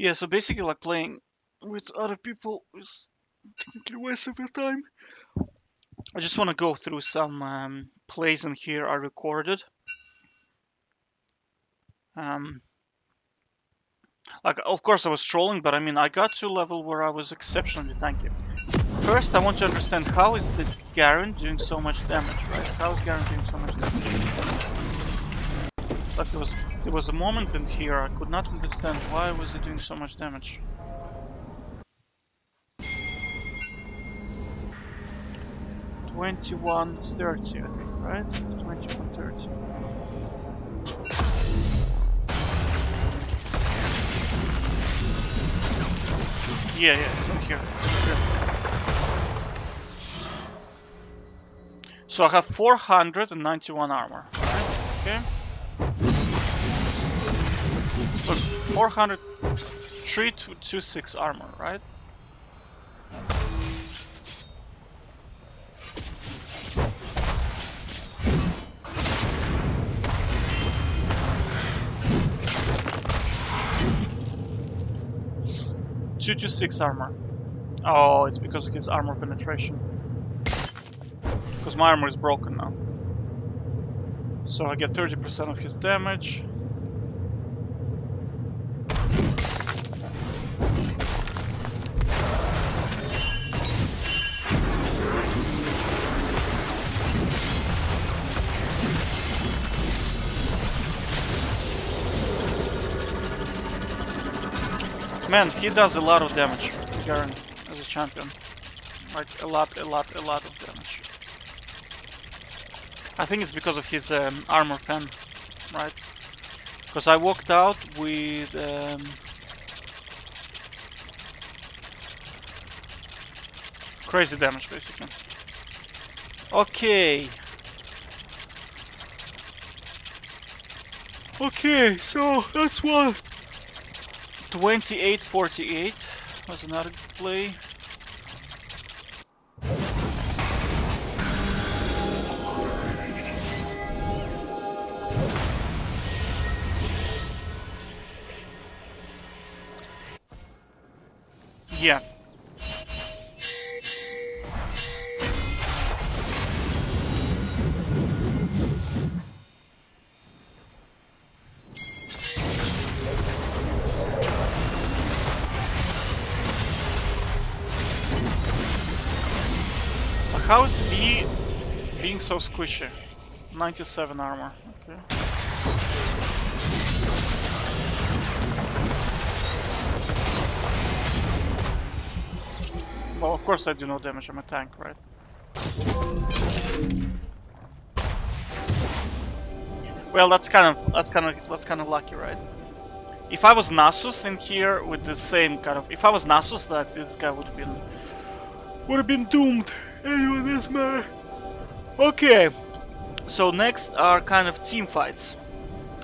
Yeah, so basically like playing with other people is technically waste of your time. I just want to go through some plays in here I recorded. Like, of course I was trolling, but I mean, I got to a level where I was exceptionally tanky. First, I want to understand how is the Garen doing so much damage, right? How is Garen doing so much damage? Like, there was a moment in here I could not understand why was he doing so much damage. 2130, I think, right? 2130. Yeah, it's in here. So I have 491 armor, right? Okay. So 403 to 26 armor, right? Two to 6 armor. Oh, it's because it gives armor penetration. Because my armor is broken now. So I get 30% of his damage. Man, he does a lot of damage, Garen, as a champion. Like, a lot of damage. I think it's because of his armor pen, right? Because I walked out with... crazy damage, basically. Okay. Okay, so that's one. 2848 was another play. Yeah. How is V being so squishy? 97 armor, okay. Well, of course I do no damage, I'm a tank, right? Well, that's kind of lucky, right? If I was Nasus in here with the same kind of, if I was Nasus, that this guy would have been doomed. Anyway, this man. Okay, so next are kind of team fights.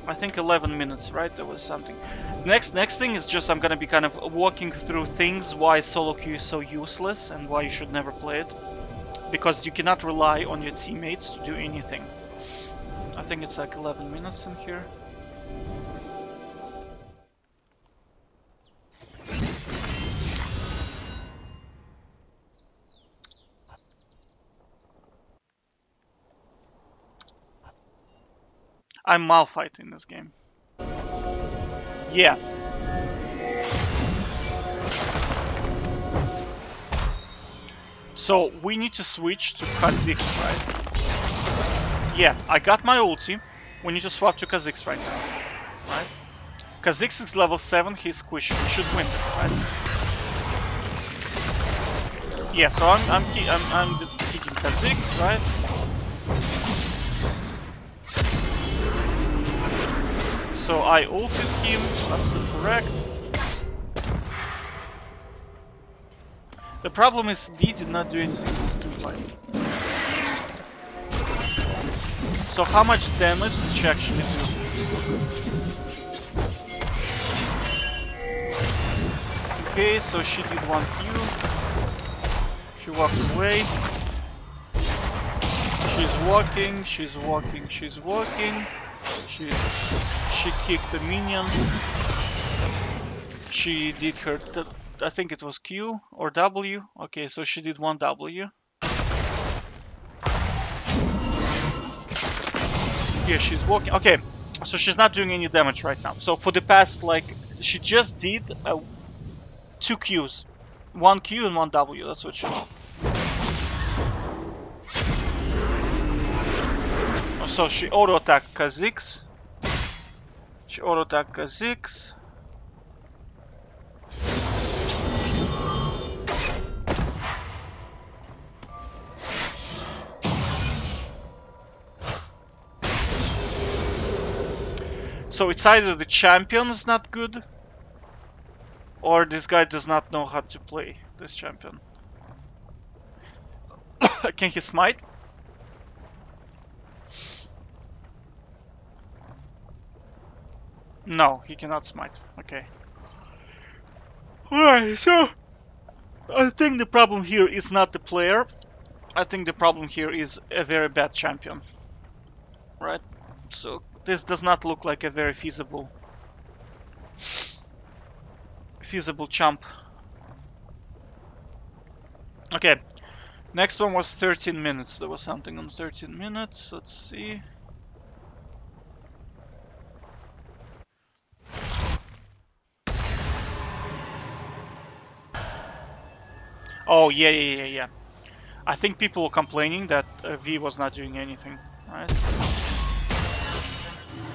I think 11 minutes, right? There was something. Next thing is just I'm gonna be kind of walking through things why solo queue is so useless and why you should never play it. Because you cannot rely on your teammates to do anything. I think it's like 11 minutes in here. I'm Malphite in this game. Yeah. So we need to switch to Kha'Zix, right? Yeah, I got my ulti. We need to swap to Kha'Zix right now, right? Kha'Zix is level 7, he's squishy. He should win, right? Yeah, so I'm kicking Kha'Zix, right? So I ulted him, that's correct. The problem is V did not do anything to fight. So how much damage did she actually do? Okay, so she did 1 Q. She walked away. She's walking. She kicked the minion. She did her, I think it was Q or W. Okay, so she did one W. Here she's walking. Okay, so she's not doing any damage right now. So for the past, like, she just did 2 Qs. 1 Q and 1 W, that's what she did. So she auto-attacked Kha'Zix. She auto-attacked Kha'Zix. So it's either the champion is not good, or this guy does not know how to play this champion. Can he smite? No, he cannot smite. Okay. Alright, so I think the problem here is not the player. I think the problem here is a very bad champion. Right? So this does not look like a very feasible champ. Okay. Next one was 13 minutes. There was something on 13 minutes. Let's see. Oh, yeah. I think people were complaining that V was not doing anything, right?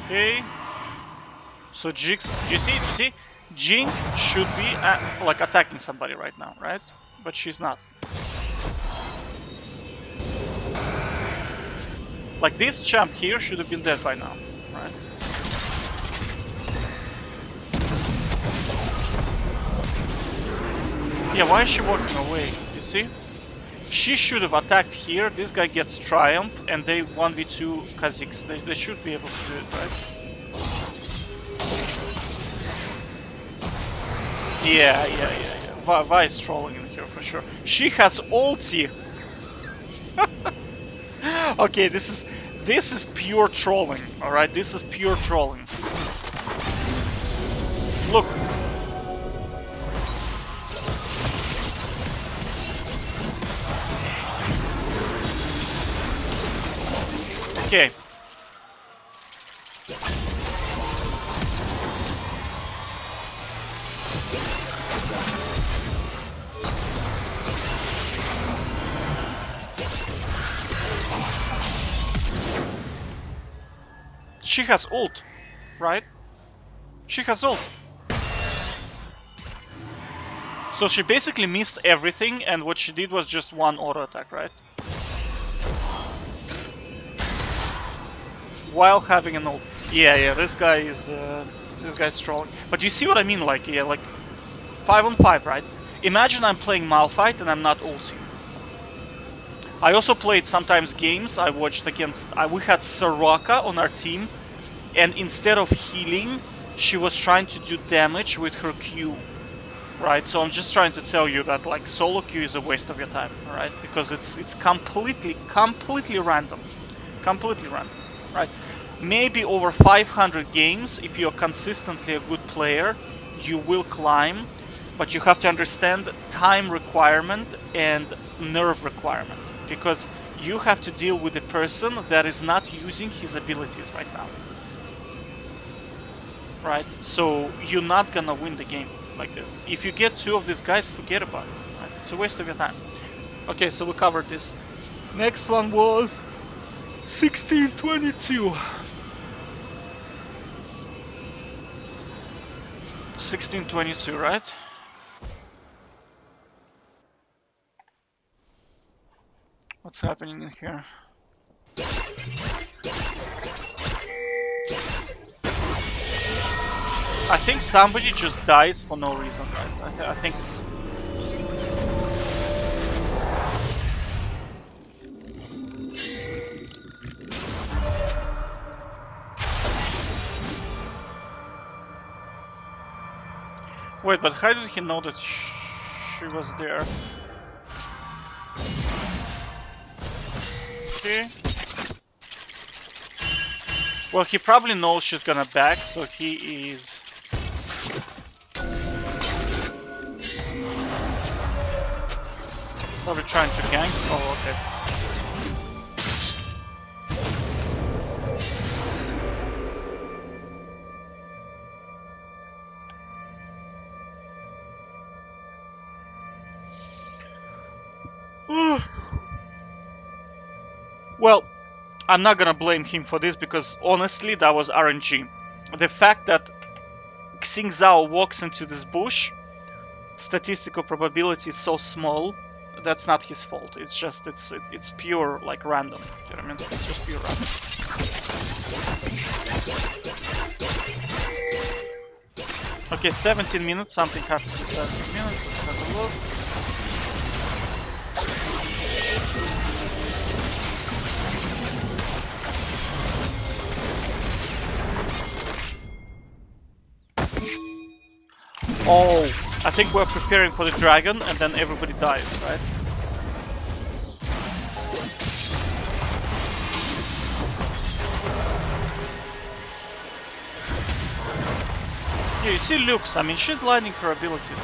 Okay. So Jinx, you see? Jinx should be like attacking somebody right now, right? But she's not. Like this champ here should have been dead by now, right? Yeah, why is she walking away? You see? She should have attacked here, this guy gets Triumph, and they 1v2 Kha'Zix. They should be able to do it, right? Yeah. Vi is trolling in here for sure. She has ulti! Okay, this is pure trolling, alright? This is pure trolling. Look. Okay. She has ult, right? She has ult. So she basically missed everything, and what she did was just one auto attack, right? While having an ult. Yeah, this guy's trolling. But you see what I mean? Like, yeah, like 5 on 5, right? Imagine I'm playing Malphite and I'm not ulting. I also played sometimes games. I watched against. We had Soraka on our team, and instead of healing, she was trying to do damage with her Q. Right, so I'm just trying to tell you that like solo queue is a waste of your time, right? Because it's completely random, right? Maybe over 500 games, if you're consistently a good player, you will climb, but you have to understand time requirement and nerve requirement, because you have to deal with a person that is not using his abilities right now, right? So you're not gonna win the game like this. If you get 2 of these guys, forget about it. Right? It's a waste of your time. Okay, so we covered this. Next one was 1622. 1622, right? What's happening in here? I think somebody just dies for no reason, right? I think... Wait, but how did he know that she was there? Okay. Well, he probably knows she's gonna back, so he is... Probably trying to gank. Oh, okay. Well, I'm not gonna blame him for this because honestly that was RNG. The fact that Xing Zhao walks into this bush, statistical probability is so small, that's not his fault. It's just it's pure like random. You know what I mean? It's just pure random. Okay, 17 minutes, something happens in 17 minutes, let's have a look. Oh, I think we're preparing for the dragon and then everybody dies, right? Yeah, you see Lux, I mean, she's lining her abilities.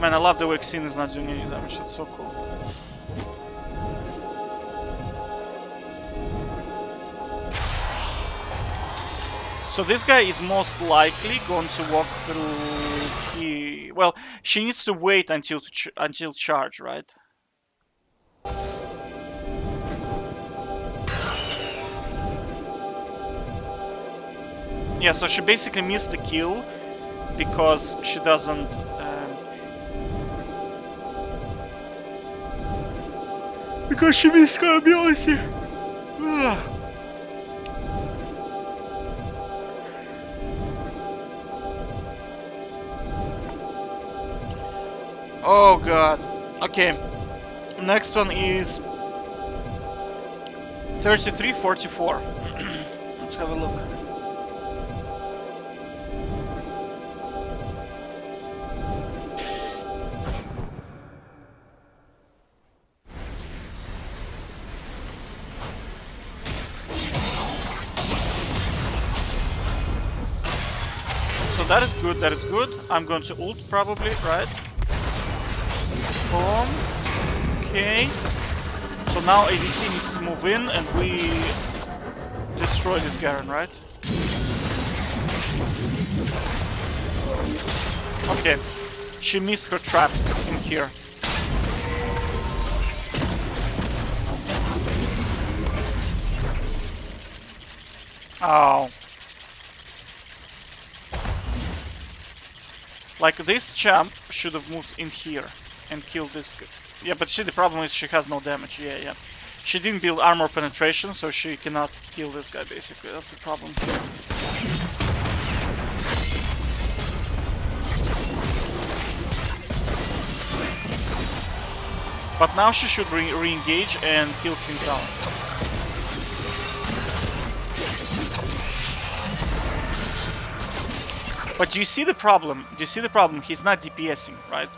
Man, I love the way Xin is not doing any damage, that's so cool. So this guy is most likely going to walk through the... Well, she needs to wait until charge, right? Yeah, so she basically missed the kill because she doesn't... because she missed her ability! Ugh. Oh god. Okay. Next one is 33-44. Let's have a look. So that is good, that is good. I'm going to ult probably, right? Boom. Okay. So now ADC needs to move in and we destroy this Garen, right? Okay. She missed her trap in here. Oh. Like this champ should have moved in here and killed this guy. Yeah, but the problem is she has no damage. Yeah. She didn't build armor penetration, so she cannot kill this guy basically. That's the problem here. But now she should re-engage and kill Xin Zhao. But do you see the problem? Do you see the problem? He's not DPSing, right?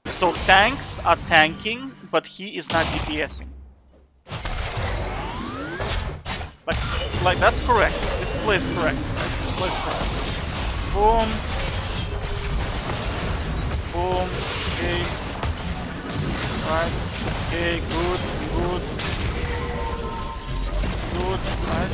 So tanks are tanking, but he is not DPSing. Like that's correct. This play is correct. This play is correct. Boom. Boom. Okay. Right. Okay. Good. Right.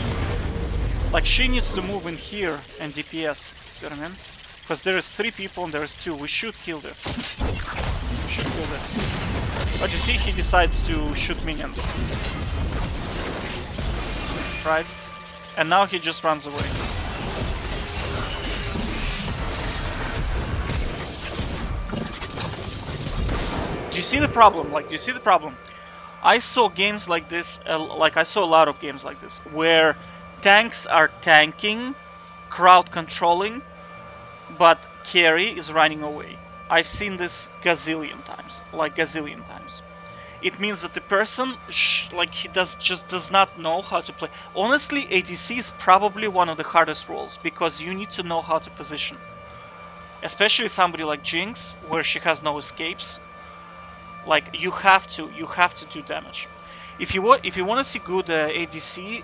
Like she needs to move in here and DPS. You know what I mean? Because there is 3 people and there is 2. We should kill this. We should kill this. But you see, he decides to shoot minions. Right? And now he just runs away. Do you see the problem? Like, do you see the problem? I saw games like this, like I saw a lot of games like this, where tanks are tanking, crowd controlling, but carry is running away. I've seen this gazillion times, like gazillion times. It means that the person, like he just does not know how to play. Honestly, ADC is probably one of the hardest roles because you need to know how to position. Especially somebody like Jinx, where she has no escapes. Like you have to do damage. If you want to see good ADC,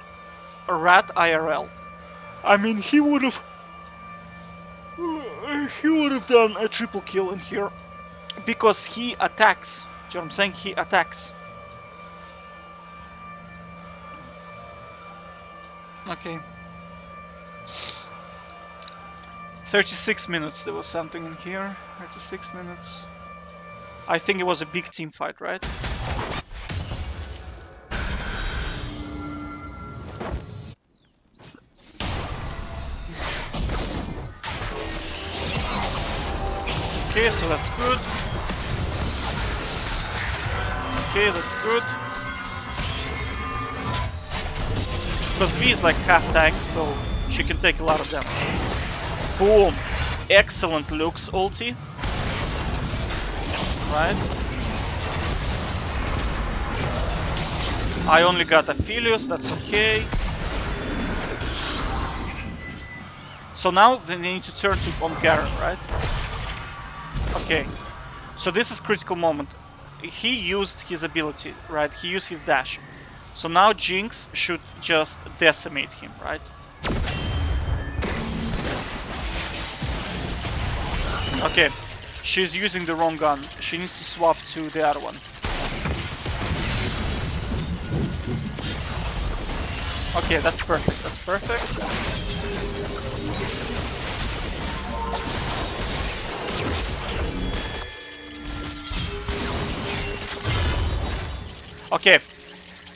Rat IRL. I mean, he would have he would have done a triple kill in here. Because he attacks. Do you know what I'm saying? He attacks. Okay. 36 minutes, there was something in here. 36 minutes. I think it was a big team fight, right? Okay, so that's good. Okay, that's good. Because V is like half tank, so she can take a lot of damage. Boom! Excellent Lux ulti. Right. I only got Aphelios, that's okay. So now they need to turn to on Garen, right? Okay. So this is critical moment. He used his ability, right? He used his dash. So now Jinx should just decimate him, right? Okay, she's using the wrong gun. She needs to swap to the other one. Okay, that's perfect. That's perfect. Okay,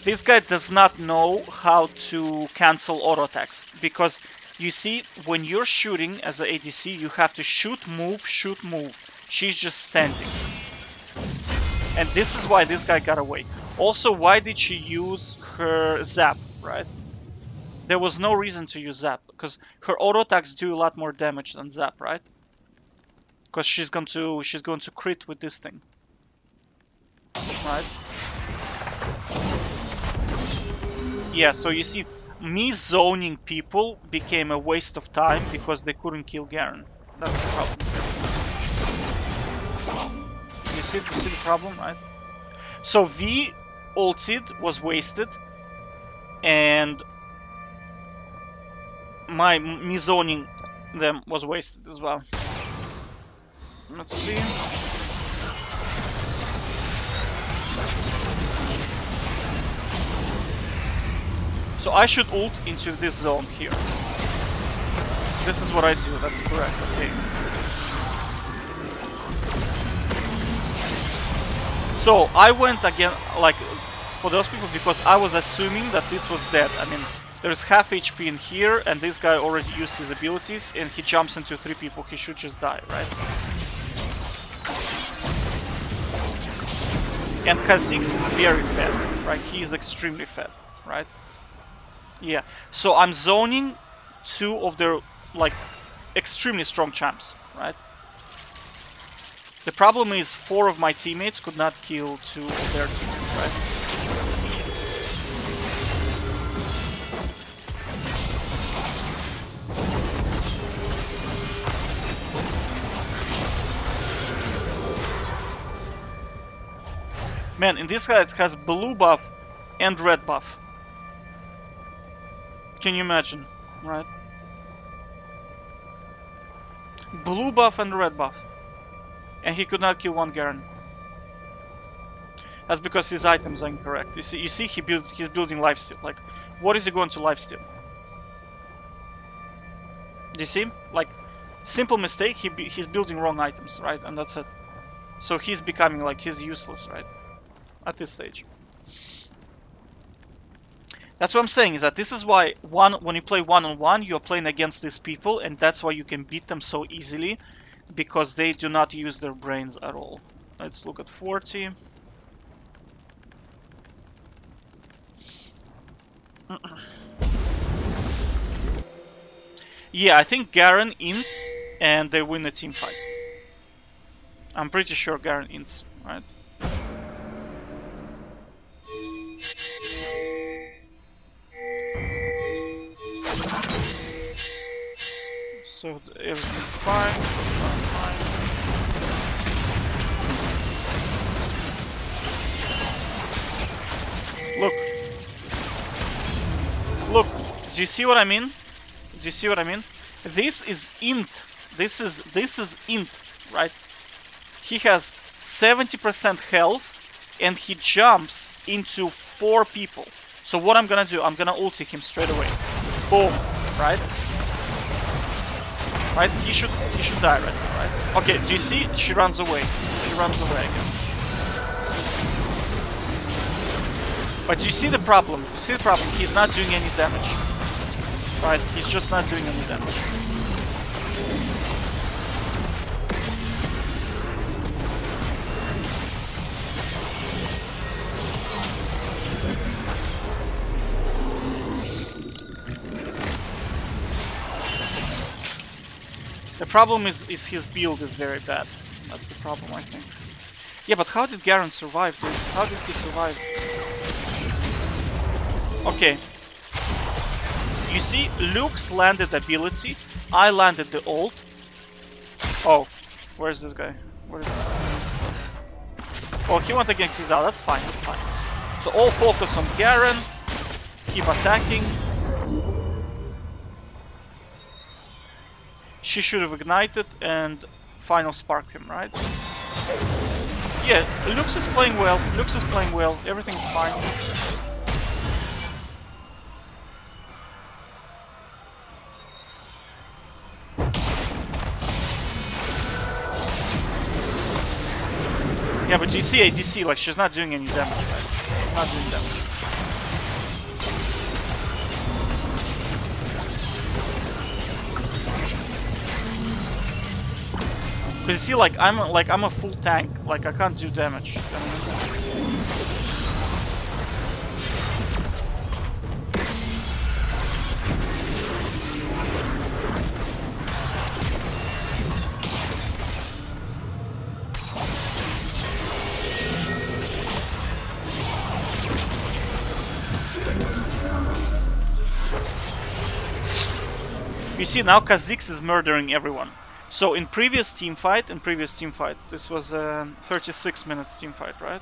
this guy does not know how to cancel auto attacks, because you see, when you're shooting as the ADC, you have to shoot, move, shoot, move. She's just standing. And this is why this guy got away. Also, why did she use her zap, right? There was no reason to use zap, because her auto attacks do a lot more damage than zap, right? Because she's going to crit with this thing. Right? Yeah, so you see, me zoning people became a waste of time because they couldn't kill Garen. That's the problem. You see the problem, right? So V ulted was wasted, and me zoning them was wasted as well. Let's see. So I should ult into this zone here. This is what I do, that's correct, okay. So I went again, like, for those people, because I was assuming that this was dead. I mean, there's half HP in here, and this guy already used his abilities, and he jumps into 3 people, he should just die, right? And Kha'Zix is very fed, right? He is extremely fed, right? Yeah, so I'm zoning 2 of their, like, extremely strong champs, right? The problem is 4 of my teammates could not kill 2 of their teammates, right? Man, in this guy it has blue buff and red buff. Can you imagine, right? Blue buff and red buff. And he could not kill 1 Garen. That's because his items are incorrect. You see he's building lifesteal. Like, what is he going to lifesteal? Do you see? Like, simple mistake, he's building wrong items, right? And that's it. So he's becoming, like, he's useless, right? At this stage. That's what I'm saying, is that this is why when you play one-on-one, you're playing against these people, and that's why you can beat them so easily, because they do not use their brains at all. Let's look at 40. Yeah, I think Garen int, and they win the team fight. I'm pretty sure Garen ints, right? So everything's fine. Look, do you see what I mean? Do you see what I mean? This is int This is int, right? He has 70% health, and he jumps into 4 people. So what I'm gonna do, I'm gonna ulti him straight away. Boom, right? Right? He should die right now, right? Okay, do you see? She runs away. She runs away again. But do you see the problem? You see the problem? He's not doing any damage. Right? He's just not doing any damage. The problem is his build is very bad. That's the problem, I think. Yeah, but how did Garen survive, dude? How did he survive? Okay. You see, Luke's landed ability. I landed the ult. Oh, where's this guy? Where is he? Oh, he went against his out. That's fine, that's fine. So all focus on Garen. Keep attacking. She should have ignited and final sparked him, right? Yeah, Lux is playing well. Lux is playing well. Everything's fine. Yeah, but GC ADC, like, she's not doing any damage, right? She's not doing damage. Cause you see, like I'm a full tank, like I can't do damage. You see, now Kha'Zix is murdering everyone. So in previous team fight, this was a 36 minutes team fight, right?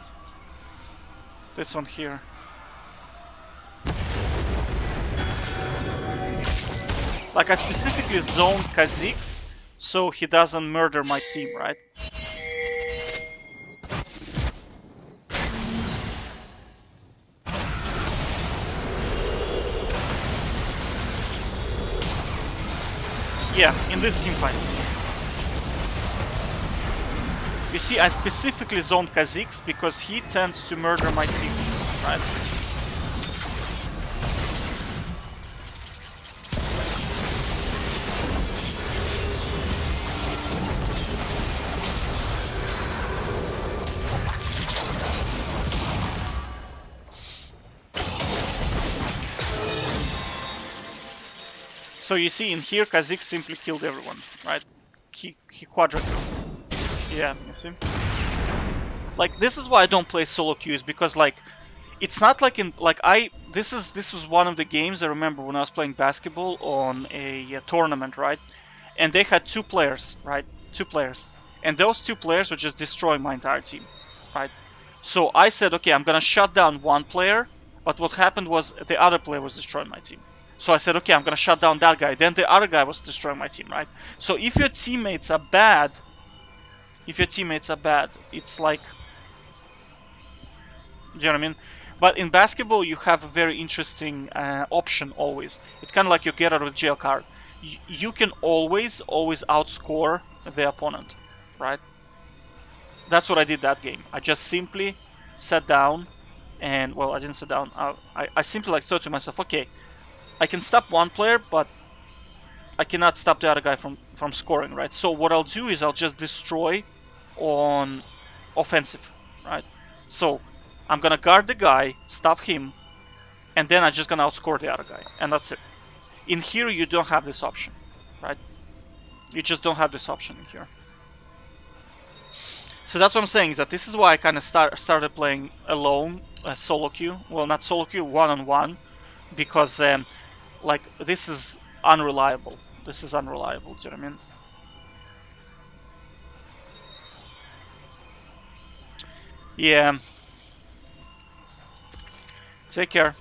This one here. Like I specifically zoned Kha'Zix so he doesn't murder my team, right? Yeah, in this team fight. You see, I specifically zoned Kha'Zix because he tends to murder my team, right? So you see, in here, Kha'Zix simply killed everyone, right? He quadra killed. Yeah, you see? Like, this is why I don't play solo queues, because, like, it's not like in, like, this was one of the games I remember when I was playing basketball on a tournament, right? And they had 2 players, right? 2 players. And those 2 players were just destroying my entire team, right? So I said, okay, I'm gonna shut down one player, but what happened was the other player was destroying my team. So I said, okay, I'm gonna shut down that guy. Then the other guy was destroying my team, right? So if your teammates are bad, it's like, do you know what I mean? But in basketball, you have a very interesting option always. It's kind of like your get out of jail card. You can always outscore the opponent, right? That's what I did that game. I just simply sat down, and well, I didn't sit down. I simply like thought to myself, okay, I can stop one player, but I cannot stop the other guy from scoring, right? So what I'll do is I'll just destroy on offensive, right? So I'm gonna guard the guy, stop him, and then I'm just gonna outscore the other guy, and that's it. In here, you don't have this option, right? You just don't have this option in here. So that's what I'm saying, is that this is why I kind of started playing alone, solo queue. Well, not solo queue, one-on-one, because like, this is unreliable. This is unreliable, do you know what I mean? Yeah. Take care.